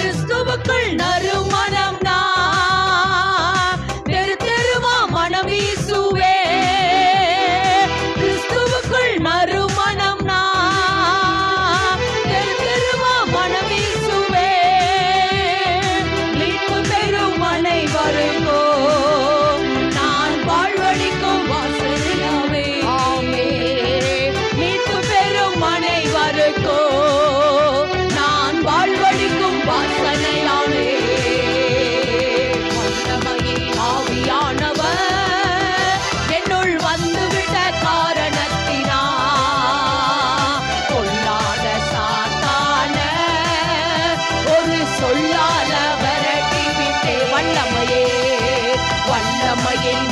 கிறிஸ்துவுக்குள் நறுமணம் நான் தெரு தெருவா மனம் வீசுவே கிறிஸ்துவுக்குள் நறுமணம் நான் தெரு தெருவா மனம் வீசுவே மீட்பு பெறும் அனைவருக்கோ நான் வாழ்வழிக்கும் வாசனையாவே ஆமே மீட்பு பெறும் அனைவருக்கோ நான் வாழ்வழிக்கும் வாசனையாவே வல்லமையின் ஆவியானவர் என்னுள் வந்துவிட்ட காரணத்தினா பொல்லாத சாத்தான ஒரு சொல்லால விரட்டி விட்டே வல்லமையே வல்லமையின்